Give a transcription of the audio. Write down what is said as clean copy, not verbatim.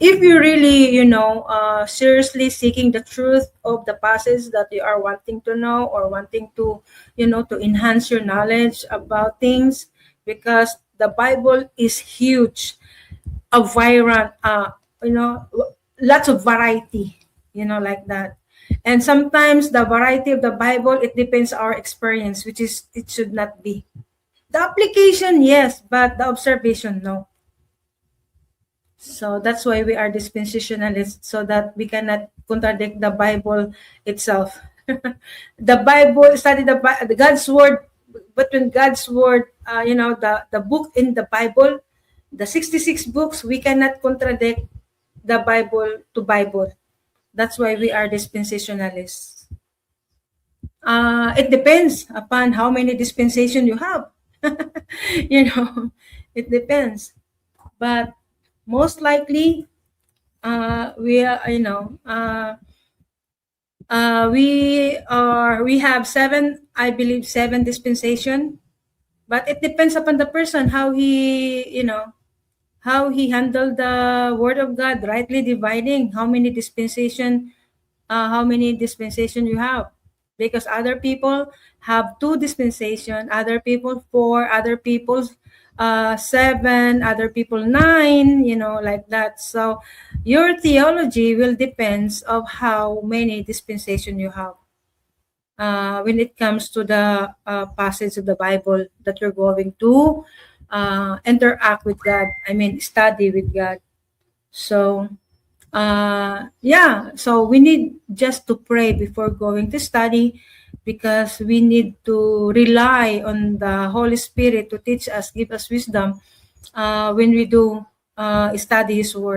if you really, seriously seeking the truth of the passage that you are wanting to know, or wanting to, to enhance your knowledge about things, because the Bible is huge, a vibrant, lots of variety, like that. And sometimes the variety of the Bible, it depends our experience, which is, it should not be. The application, yes, but the observation, no. So that's why we are dispensationalists, so that we cannot contradict the Bible itself. The Bible, study the God's word, between God's word, the book in the Bible, the 66 books, we cannot contradict the Bible to Bible. That's why we are dispensationalists. It depends upon how many dispensation you have. It depends. But most likely, we are, we have seven, I believe, seven dispensation. But it depends upon the person, how he, how he handled the word of God, rightly dividing how many dispensation you have. Because other people have two dispensation, other people four, other people seven, other people nine, like that. So your theology will depends of how many dispensation you have. When it comes to the passage of the Bible that you're going to interact with God, I mean, study with God. So, so we need just to pray before going to study, because we need to rely on the Holy Spirit to teach us, give us wisdom when we do study His Word.